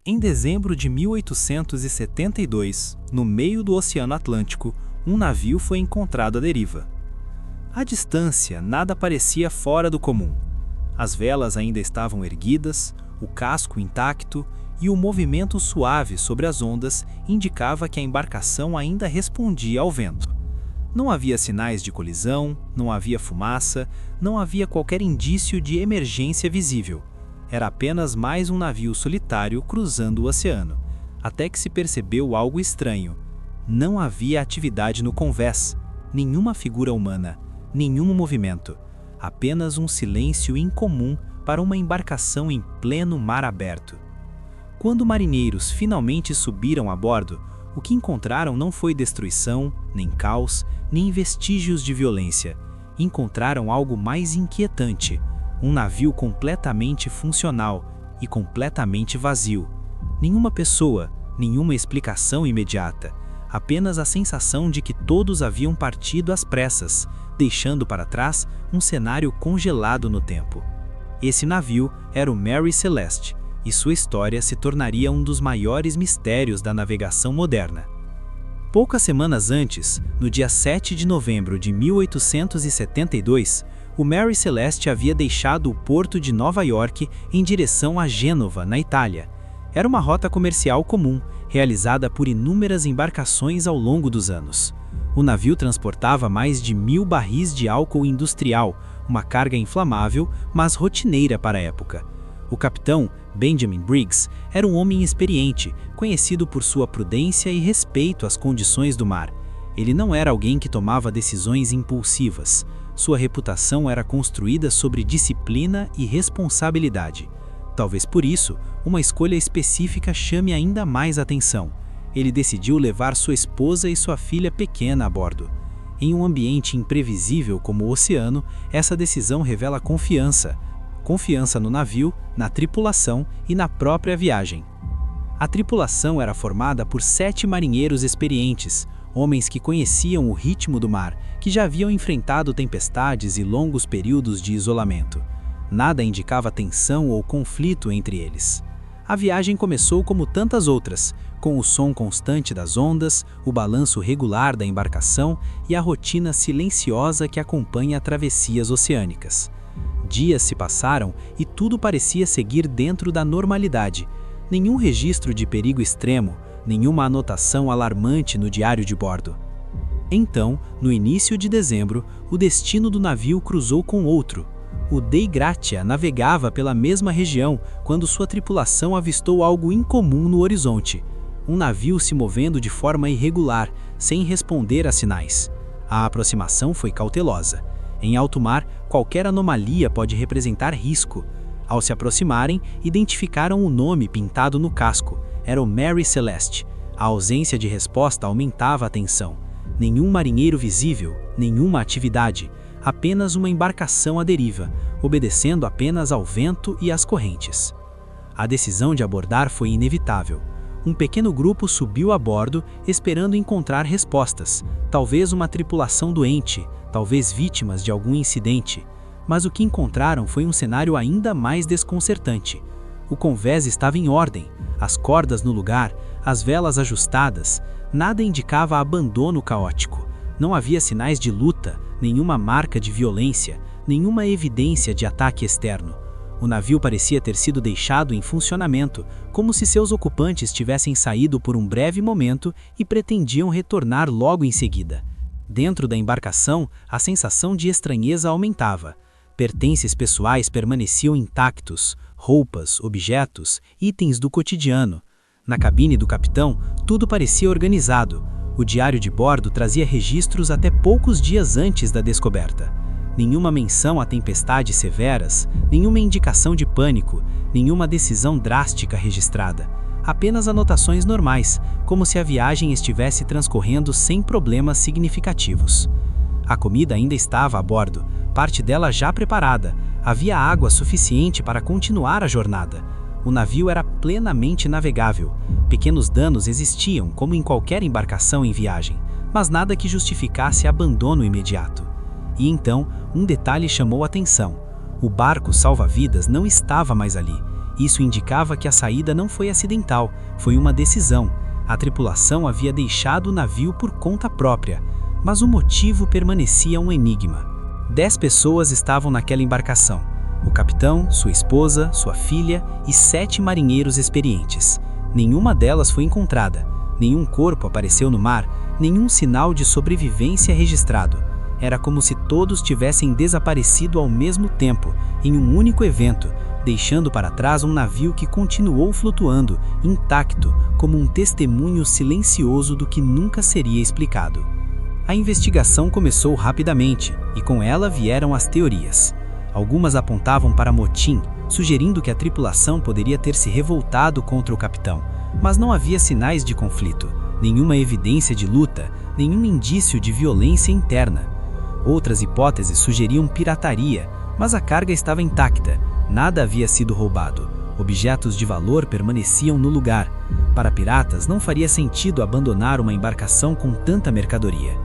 Em dezembro de 1872, no meio do Oceano Atlântico, um navio foi encontrado à deriva. À distância, nada parecia fora do comum. As velas ainda estavam erguidas, o casco intacto e o movimento suave sobre as ondas indicava que a embarcação ainda respondia ao vento. Não havia sinais de colisão, não havia fumaça, não havia qualquer indício de emergência visível. Era apenas mais um navio solitário cruzando o oceano, até que se percebeu algo estranho. Não havia atividade no convés, nenhuma figura humana, nenhum movimento, apenas um silêncio incomum para uma embarcação em pleno mar aberto. Quando marinheiros finalmente subiram a bordo, o que encontraram não foi destruição, nem caos, nem vestígios de violência. Encontraram algo mais inquietante, um navio completamente funcional e completamente vazio. Nenhuma pessoa, nenhuma explicação imediata, apenas a sensação de que todos haviam partido às pressas, deixando para trás um cenário congelado no tempo. Esse navio era o Mary Celeste, e sua história se tornaria um dos maiores mistérios da navegação moderna. Poucas semanas antes, no dia 7 de novembro de 1872, o Mary Celeste havia deixado o porto de Nova York em direção a Gênova, na Itália. Era uma rota comercial comum, realizada por inúmeras embarcações ao longo dos anos. O navio transportava mais de 1.000 barris de álcool industrial, uma carga inflamável, mas rotineira para a época. O capitão, Benjamin Briggs, era um homem experiente, conhecido por sua prudência e respeito às condições do mar. Ele não era alguém que tomava decisões impulsivas. Sua reputação era construída sobre disciplina e responsabilidade. Talvez por isso, uma escolha específica chame ainda mais atenção. Ele decidiu levar sua esposa e sua filha pequena a bordo. Em um ambiente imprevisível como o oceano, essa decisão revela confiança. Confiança no navio, na tripulação e na própria viagem. A tripulação era formada por 7 marinheiros experientes, homens que conheciam o ritmo do mar, que já haviam enfrentado tempestades e longos períodos de isolamento. Nada indicava tensão ou conflito entre eles. A viagem começou como tantas outras, com o som constante das ondas, o balanço regular da embarcação e a rotina silenciosa que acompanha travessias oceânicas. Dias se passaram e tudo parecia seguir dentro da normalidade. Nenhum registro de perigo extremo, nenhuma anotação alarmante no diário de bordo. Então, no início de dezembro, o destino do navio cruzou com outro. O Dei Gratia navegava pela mesma região quando sua tripulação avistou algo incomum no horizonte. Um navio se movendo de forma irregular, sem responder a sinais. A aproximação foi cautelosa. Em alto mar, qualquer anomalia pode representar risco. Ao se aproximarem, identificaram o nome pintado no casco. Era o Mary Celeste. A ausência de resposta aumentava a tensão. Nenhum marinheiro visível, nenhuma atividade. Apenas uma embarcação à deriva, obedecendo apenas ao vento e às correntes. A decisão de abordar foi inevitável. Um pequeno grupo subiu a bordo, esperando encontrar respostas. Talvez uma tripulação doente, talvez vítimas de algum incidente. Mas o que encontraram foi um cenário ainda mais desconcertante. O convés estava em ordem, as cordas no lugar, as velas ajustadas. Nada indicava abandono caótico. Não havia sinais de luta, nenhuma marca de violência, nenhuma evidência de ataque externo. O navio parecia ter sido deixado em funcionamento, como se seus ocupantes tivessem saído por um breve momento e pretendiam retornar logo em seguida. Dentro da embarcação, a sensação de estranheza aumentava. Pertences pessoais permaneciam intactos, roupas, objetos, itens do cotidiano. Na cabine do capitão, tudo parecia organizado. O diário de bordo trazia registros até poucos dias antes da descoberta. Nenhuma menção a tempestades severas, nenhuma indicação de pânico, nenhuma decisão drástica registrada. Apenas anotações normais, como se a viagem estivesse transcorrendo sem problemas significativos. A comida ainda estava a bordo, parte dela já preparada. Havia água suficiente para continuar a jornada. O navio era plenamente navegável. Pequenos danos existiam, como em qualquer embarcação em viagem, mas nada que justificasse abandono imediato. E então, um detalhe chamou a atenção. O barco salva-vidas não estava mais ali. Isso indicava que a saída não foi acidental, foi uma decisão. A tripulação havia deixado o navio por conta própria, mas o motivo permanecia um enigma. 10 pessoas estavam naquela embarcação: o capitão, sua esposa, sua filha e 7 marinheiros experientes. Nenhuma delas foi encontrada, nenhum corpo apareceu no mar, nenhum sinal de sobrevivência registrado. Era como se todos tivessem desaparecido ao mesmo tempo, em um único evento, deixando para trás um navio que continuou flutuando, intacto, como um testemunho silencioso do que nunca seria explicado. A investigação começou rapidamente, e com ela vieram as teorias. Algumas apontavam para motim, sugerindo que a tripulação poderia ter se revoltado contra o capitão, mas não havia sinais de conflito, nenhuma evidência de luta, nenhum indício de violência interna. Outras hipóteses sugeriam pirataria, mas a carga estava intacta, nada havia sido roubado. Objetos de valor permaneciam no lugar. Para piratas, não faria sentido abandonar uma embarcação com tanta mercadoria.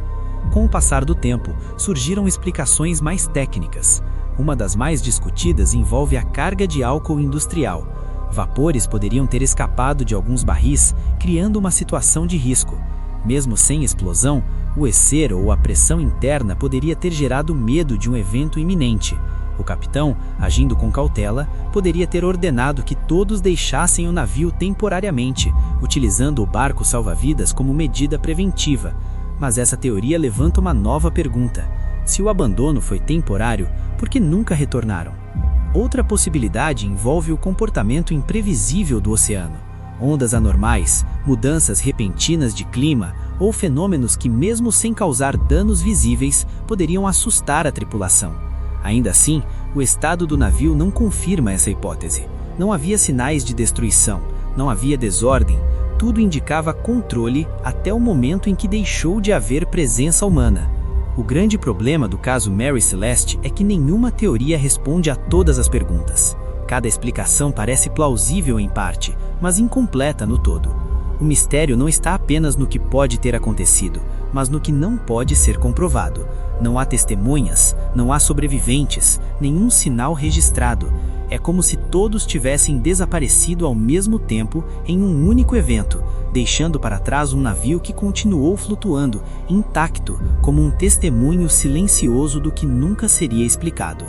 Com o passar do tempo, surgiram explicações mais técnicas. Uma das mais discutidas envolve a carga de álcool industrial. Vapores poderiam ter escapado de alguns barris, criando uma situação de risco. Mesmo sem explosão, o excer ou a pressão interna poderia ter gerado medo de um evento iminente. O capitão, agindo com cautela, poderia ter ordenado que todos deixassem o navio temporariamente, utilizando o barco salva-vidas como medida preventiva. Mas essa teoria levanta uma nova pergunta: se o abandono foi temporário, por que nunca retornaram? Outra possibilidade envolve o comportamento imprevisível do oceano. Ondas anormais, mudanças repentinas de clima ou fenômenos que, mesmo sem causar danos visíveis, poderiam assustar a tripulação. Ainda assim, o estado do navio não confirma essa hipótese. Não havia sinais de destruição, não havia desordem, tudo indicava controle até o momento em que deixou de haver presença humana. O grande problema do caso Mary Celeste é que nenhuma teoria responde a todas as perguntas. Cada explicação parece plausível em parte, mas incompleta no todo. O mistério não está apenas no que pode ter acontecido, mas no que não pode ser comprovado. Não há testemunhas, não há sobreviventes, nenhum sinal registrado. É como se todos tivessem desaparecido ao mesmo tempo em um único evento, deixando para trás um navio que continuou flutuando, intacto, como um testemunho silencioso do que nunca seria explicado.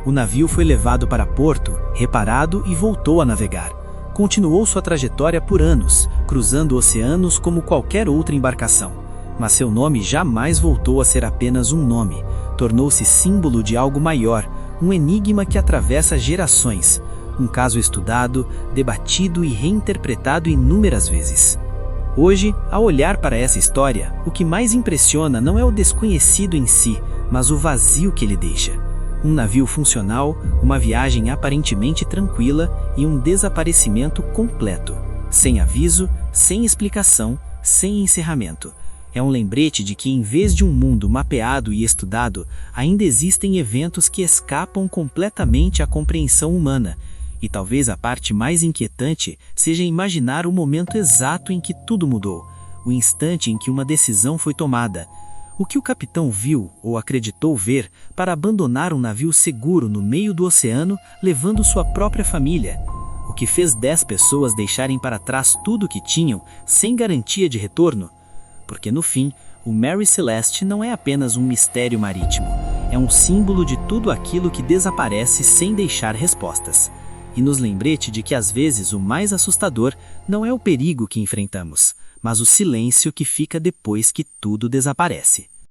O navio foi levado para porto, reparado e voltou a navegar. Continuou sua trajetória por anos, cruzando oceanos como qualquer outra embarcação. Mas seu nome jamais voltou a ser apenas um nome. Tornou-se símbolo de algo maior, um enigma que atravessa gerações. Um caso estudado, debatido e reinterpretado inúmeras vezes. Hoje, ao olhar para essa história, o que mais impressiona não é o desconhecido em si, mas o vazio que ele deixa. Um navio funcional, uma viagem aparentemente tranquila e um desaparecimento completo. Sem aviso, sem explicação, sem encerramento. É um lembrete de que, em vez de um mundo mapeado e estudado, ainda existem eventos que escapam completamente à compreensão humana. E talvez a parte mais inquietante seja imaginar o momento exato em que tudo mudou, o instante em que uma decisão foi tomada. O que o capitão viu ou acreditou ver para abandonar um navio seguro no meio do oceano, levando sua própria família? O que fez 10 pessoas deixarem para trás tudo o que tinham, sem garantia de retorno? Porque no fim, o Mary Celeste não é apenas um mistério marítimo, é um símbolo de tudo aquilo que desaparece sem deixar respostas. E nos lembrete de que às vezes o mais assustador não é o perigo que enfrentamos, mas o silêncio que fica depois que tudo desaparece.